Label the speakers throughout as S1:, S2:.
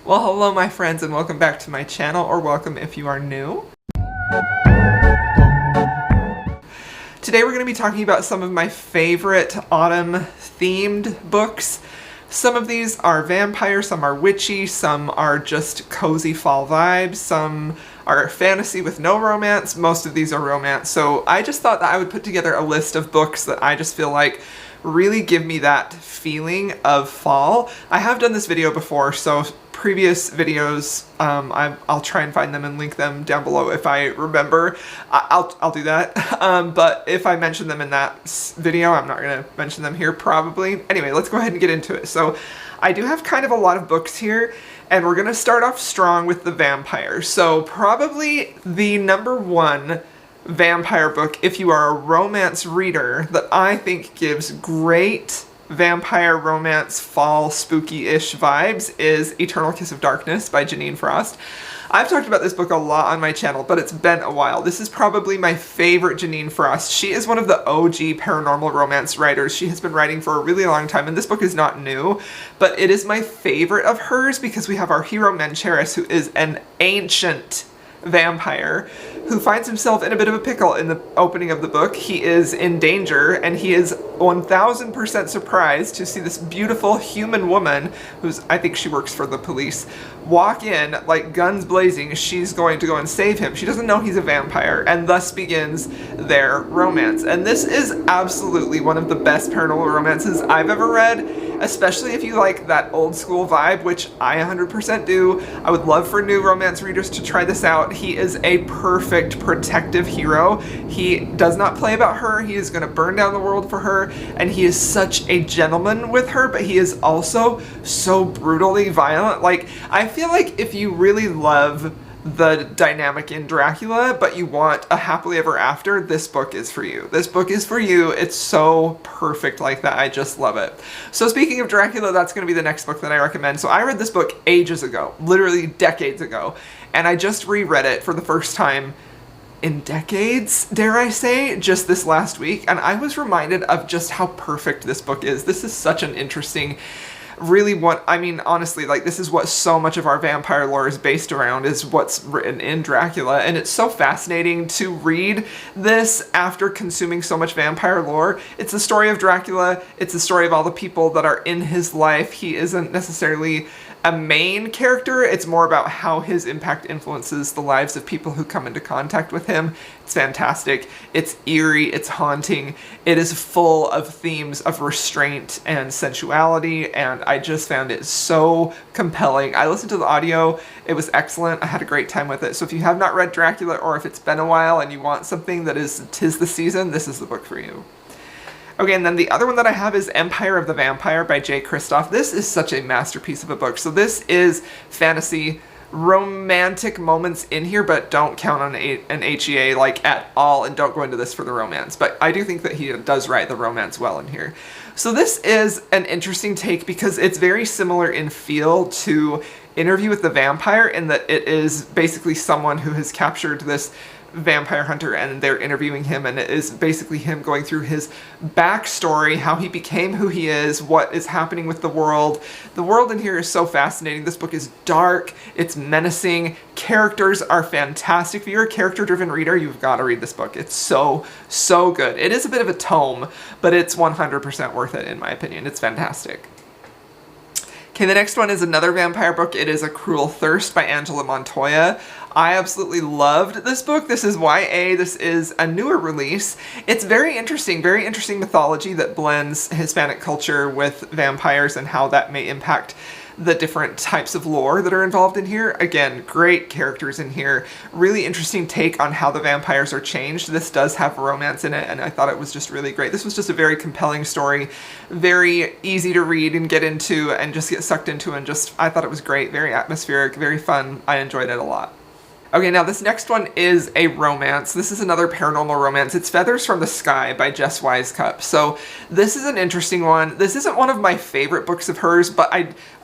S1: Well, hello my friends and welcome back to my channel, or welcome if you are new. Today we're going to be talking about some of my favorite autumn themed books. Some of these are vampire, some are witchy, some are just cozy fall vibes, some are fantasy with no romance, most of these are romance. So I just thought that I would put together a list of books that I just feel like really give me that feeling of fall. I have done this video before, so previous videos, I'll try and find them and link them down below if I remember. I'll do that. But if I mention them in that video, I'm not going to mention them here probably. Anyway, let's go ahead and get into it. So I do have kind of a lot of books here, and we're going to start off strong with the vampire. So probably the number one vampire book, if you are a romance reader, that I think gives great vampire romance fall spooky-ish vibes is Eternal Kiss of Darkness by Jeanine Frost. I've talked about this book a lot on my channel, but it's been a while. This is probably my favorite Jeanine Frost. She is one of the OG paranormal romance writers. She has been writing for a really long time, and this book is not new, but it is my favorite of hers because we have our hero Mencheris, who is an ancient vampire who finds himself in a bit of a pickle in the opening of the book. He is in danger, and he is 1000% surprised to see this beautiful human woman, I think she works for the police, walk in like guns blazing. She's going to go and save him. She doesn't know he's a vampire, and thus begins their romance. And this is absolutely one of the best paranormal romances I've ever read, especially if you like that old school vibe, which I 100% do. I would love for new romance readers to try this out. He is a perfect protective hero. He does not play about her. He is going to burn down the world for her, and he is such a gentleman with her, but he is also so brutally violent. Like, I feel like if you really love the dynamic in Dracula, but you want a happily ever after, this book is for you. This book is for you. It's so perfect like that. I just love it. So speaking of Dracula, that's going to be the next book that I recommend. So I read this book ages ago, literally decades ago, and I just reread it for the first time in decades, dare I say, just this last week, and I was reminded of just how perfect this book is. This is such an interesting, honestly, like, this is what so much of our vampire lore is based around, is what's written in Dracula, and it's so fascinating to read this after consuming so much vampire lore. It's the story of Dracula, it's the story of all the people that are in his life. He isn't necessarily a main character, it's more about how his impact influences the lives of people who come into contact with him. It's fantastic, it's eerie, it's haunting, it is full of themes of restraint and sensuality, and I just found it so compelling. I listened to the audio, it was excellent, I had a great time with it. So if you have not read Dracula, or if it's been a while and you want something that is 'tis the season, this is the book for you. Okay, and then the other one that I have is Empire of the Vampire by Jay Kristoff. This is such a masterpiece of a book. So this is fantasy, romantic moments in here, but don't count on an HEA like at all, and don't go into this for the romance. But I do think that he does write the romance well in here. So this is an interesting take because it's very similar in feel to Interview with the Vampire, in that it is basically someone who has captured this vampire hunter and they're interviewing him, and it is basically him going through his backstory, how he became who he is, what is happening with the world. The world in here is so fascinating. This book is dark, it's menacing, characters are fantastic. If you're a character-driven reader, you've got to read this book. It's so, so good. It is a bit of a tome, but it's 100% worth it in my opinion. It's fantastic. Okay, the next one is another vampire book. It is A Cruel Thirst by Angela Montoya. I absolutely loved this book. This is YA. This is a newer release. It's very interesting mythology that blends Hispanic culture with vampires and how that may impact the different types of lore that are involved in here. Again, great characters in here. Really interesting take on how the vampires are changed. This does have romance in it, and I thought it was just really great. This was just a very compelling story, very easy to read and get into and just get sucked into, and just, I thought it was great, very atmospheric, very fun. I enjoyed it a lot. Okay, now this next one is a romance. This is another paranormal romance. It's Feathers from the Sky by Jess Wisecup. So this is an interesting one. This isn't one of my favorite books of hers, but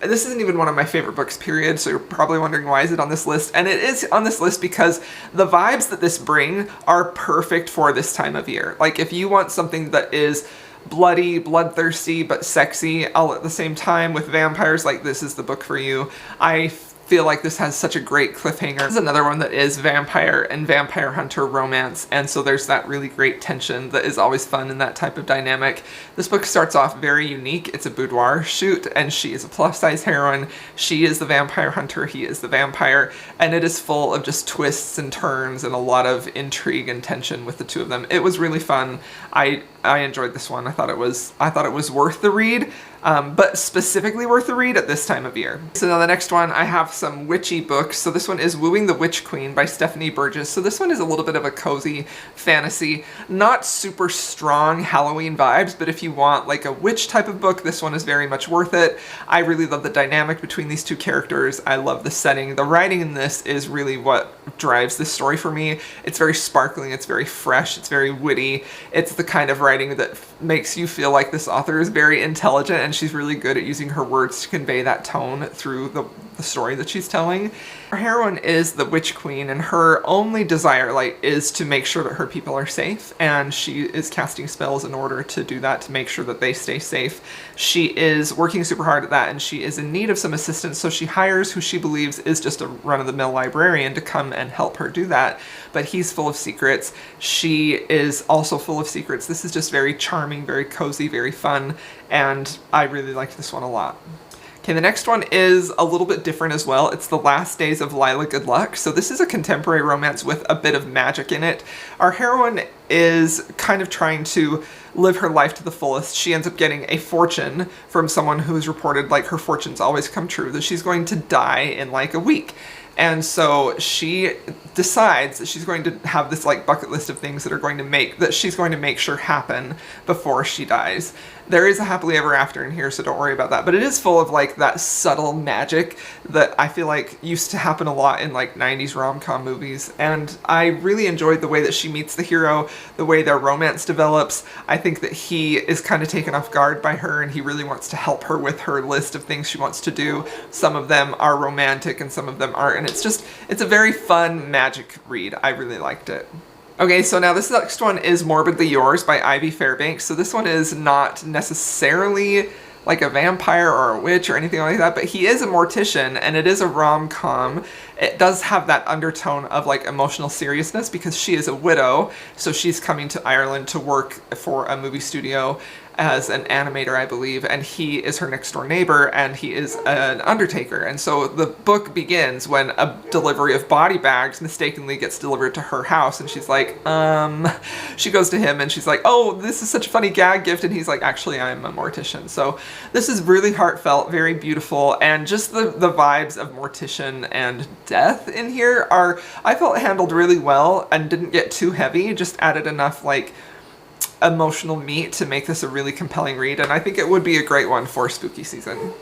S1: this isn't even one of my favorite books, period. So you're probably wondering, why is it on this list? And it is on this list because the vibes that this brings are perfect for this time of year. Like, if you want something that is bloody, bloodthirsty, but sexy all at the same time with vampires, like this is the book for you. I feel like this has such a great cliffhanger. This is another one that is vampire and vampire hunter romance, and so there's that really great tension that is always fun in that type of dynamic. This book starts off very unique. It's a boudoir shoot, and she is a plus-size heroine. She is the vampire hunter, he is the vampire, and it is full of just twists and turns and a lot of intrigue and tension with the two of them. It was really fun. I enjoyed this one. I thought it was worth the read. But specifically worth the read at this time of year. So now the next one, I have some witchy books. So this one is Wooing the Witch Queen by Stephanie Burgis. So this one is a little bit of a cozy fantasy, not super strong Halloween vibes, but if you want like a witch type of book, this one is very much worth it. I really love the dynamic between these two characters. I love the setting. The writing in this is really what drives this story for me. It's very sparkling, it's very fresh, it's very witty. It's the kind of writing that makes you feel like this author is very intelligent, and she's really good at using her words to convey that tone through the story that she's telling. Our heroine is the Witch Queen, and her only desire is to make sure that her people are safe, and she is casting spells in order to do that, to make sure that they stay safe. She is working super hard at that, and she is in need of some assistance, so she hires who she believes is just a run-of-the-mill librarian to come and help her do that, but he's full of secrets. She is also full of secrets. This is just very charming, very cozy, very fun, and I really liked this one a lot. Okay, the next one is a little bit different as well. It's The Last Days of Lila Goodluck. So this is a contemporary romance with a bit of magic in it. Our heroine is kind of trying to live her life to the fullest. She ends up getting a fortune from someone who's reported, like, her fortunes always come true, that she's going to die in like a week. And so she decides that she's going to have this like bucket list of things that she's going to make sure happen before she dies. There is a happily ever after in here, so don't worry about that. But it is full of like that subtle magic that I feel like used to happen a lot in like 90s rom-com movies. And I really enjoyed the way that she meets the hero, the way their romance develops. I think that he is kind of taken off guard by her, and he really wants to help her with her list of things she wants to do. Some of them are romantic and some of them aren't. And it's a very fun magic read. I really liked it. Okay, so now this next one is Morbidly Yours by Ivy Fairbanks. So this one is not necessarily like a vampire or a witch or anything like that, but he is a mortician, and it is a rom-com. It does have that undertone of like emotional seriousness because she is a widow, so she's coming to Ireland to work for a movie studio as an animator, I believe, and he is her next door neighbor, and he is an undertaker. And so the book begins when a delivery of body bags mistakenly gets delivered to her house, and she's like, she goes to him and she's like, oh, this is such a funny gag gift, and he's like, actually, I'm a mortician. So this is really heartfelt, very beautiful, and just the vibes of mortician and death in here are, I felt, handled really well and didn't get too heavy, just added enough like emotional meat to make this a really compelling read, and I think it would be a great one for spooky season.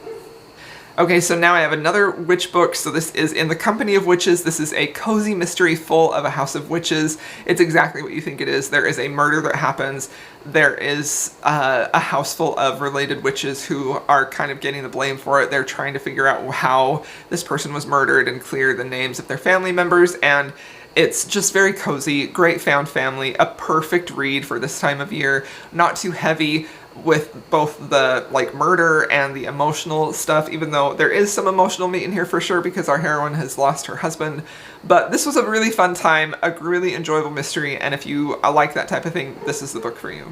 S1: Okay, so now I have another witch book. So this is In the Company of Witches. This is a cozy mystery full of a house of witches. It's exactly what you think it is. There is a murder that happens. There is a house full of related witches who are kind of getting the blame for it. They're trying to figure out how this person was murdered and clear the names of their family members, and it's just very cozy, great found family, a perfect read for this time of year, not too heavy with both the like murder and the emotional stuff, even though there is some emotional meat in here for sure because our heroine has lost her husband. But this was a really fun time, a really enjoyable mystery, and if you like that type of thing, this is the book for you.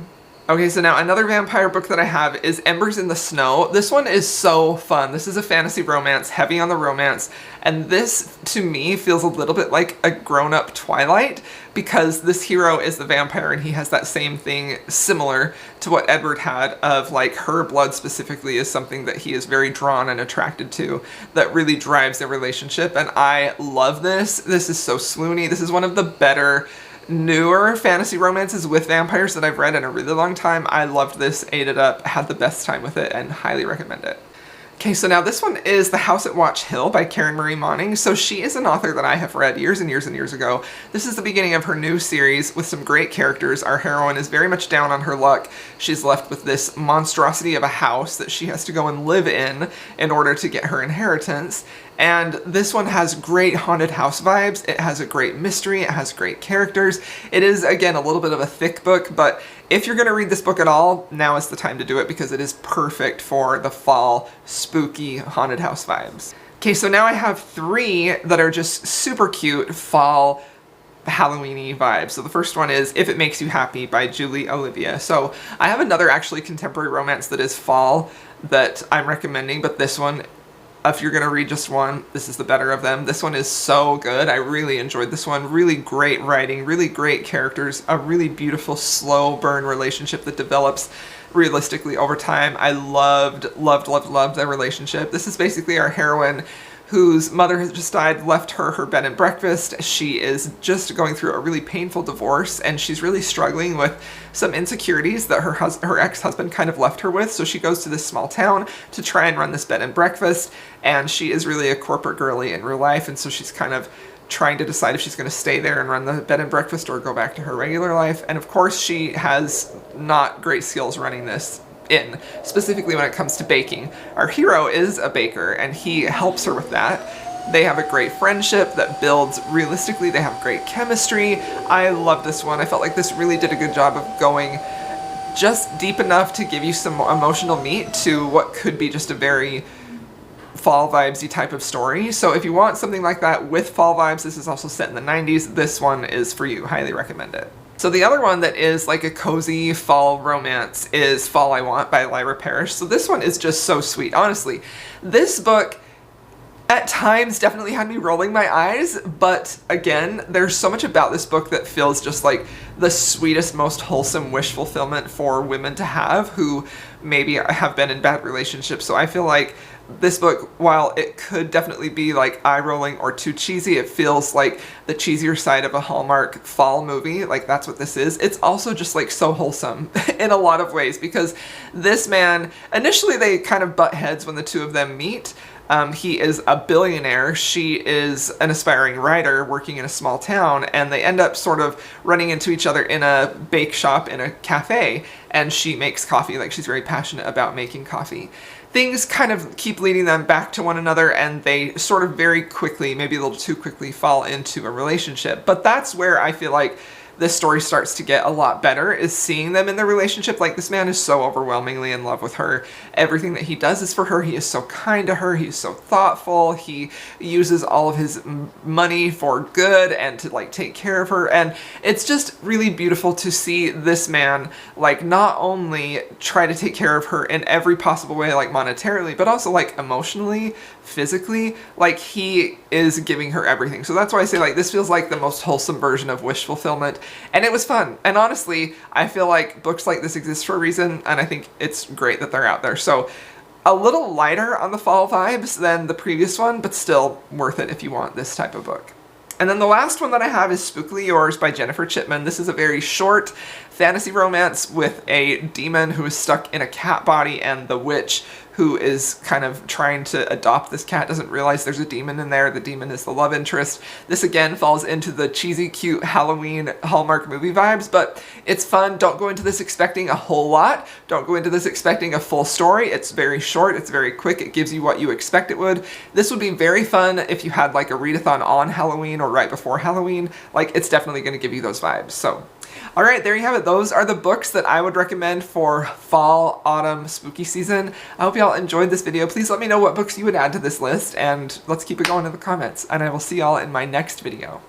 S1: Okay, so now another vampire book that I have is Embers in the Snow. This one is so fun. This is a fantasy romance, heavy on the romance, and this, to me, feels a little bit like a grown-up Twilight because this hero is the vampire and he has that same thing similar to what Edward had of like her blood specifically is something that he is very drawn and attracted to that really drives their relationship, and I love this. This is so swoony. This is one of the better newer fantasy romances with vampires that I've read in a really long time. I loved this, ate it up, had the best time with it, and highly recommend it. Okay, so now this one is The House at Watch Hill by Karen Marie Moning. So she is an author that I have read years and years and years ago. This is the beginning of her new series with some great characters. Our heroine is very much down on her luck. She's left with this monstrosity of a house that she has to go and live in order to get her inheritance. And this one has great haunted house vibes. It has a great mystery. It has great characters. It is, again, a little bit of a thick book, but if you're going to read this book at all, now is the time to do it because it is perfect for the fall spooky haunted house vibes. Okay, so now I have 3 that are just super cute fall Halloween-y vibes. So the first one is If It Makes You Happy by Julie Olivia. So I have another actually contemporary romance that is fall that I'm recommending, but this one, if you're going to read just one, this is the better of them. This one is so good. I really enjoyed this one. Really great writing, really great characters, a really beautiful slow burn relationship that develops realistically over time. I loved their relationship. This is basically our heroine whose mother has just died, left her bed and breakfast. She is just going through a really painful divorce, and she's really struggling with some insecurities that her ex-husband kind of left her with. So she goes to this small town to try and run this bed and breakfast, and she is really a corporate girly in real life, and so she's kind of trying to decide if she's going to stay there and run the bed and breakfast or go back to her regular life. And of course she has not great skills running this specifically when it comes to baking. Our hero is a baker and he helps her with that. They have a great friendship that builds realistically. They have great chemistry. I love this one. I felt like this really did a good job of going just deep enough to give you some emotional meat to what could be just a very fall vibesy type of story. So if you want something like that with fall vibes, this is also set in the 90s. This one is for you. Highly recommend it. So the other one that is like a cozy fall romance is Fall I Want by Lyra Parish. So this one is just so sweet. Honestly, this book at times definitely had me rolling my eyes, but again, there's so much about this book that feels just like the sweetest, most wholesome wish fulfillment for women to have who maybe have been in bad relationships. So I feel like this book, while it could definitely be like eye-rolling or too cheesy, it feels like the cheesier side of a Hallmark fall movie. Like that's what this is. It's also just like so wholesome in a lot of ways because this man, initially they kind of butt heads when the two of them meet. He is a billionaire, she is an aspiring writer working in a small town, and they end up sort of running into each other in a bake shop in a cafe, and she makes coffee, like she's very passionate about making coffee. Things kind of keep leading them back to one another, and they sort of very quickly, maybe a little too quickly, fall into a relationship. But that's where I feel like this story starts to get a lot better, is seeing them in their relationship. Like, this man is so overwhelmingly in love with her. Everything that he does is for her. He is so kind to her. He's so thoughtful. He uses all of his money for good and to like take care of her. And it's just really beautiful to see this man like not only try to take care of her in every possible way, like monetarily, but also like emotionally, physically, like he is giving her everything. So that's why I say like this feels like the most wholesome version of wish fulfillment. And it was fun. And honestly, I feel like books like this exist for a reason, and I think it's great that they're out there. So a little lighter on the fall vibes than the previous one, but still worth it if you want this type of book. And then the last one that I have is Spookily Yours by Jennifer Chipman. This is a very short fantasy romance with a demon who is stuck in a cat body, and the witch who is kind of trying to adopt this cat doesn't realize there's a demon in there. The demon is the love interest. This again falls into the cheesy, cute Halloween Hallmark movie vibes, but it's fun. Don't go into this expecting a whole lot. Don't go into this expecting a full story. It's very short. It's very quick. It gives you what you expect it would. This would be very fun if you had like a readathon on Halloween or right before Halloween. Like, it's definitely going to give you those vibes. So all right, there you have it. Those are the books that I would recommend for fall, autumn, spooky season. I hope y'all enjoyed this video. Please let me know what books you would add to this list, and let's keep it going in the comments. And I will see y'all in my next video.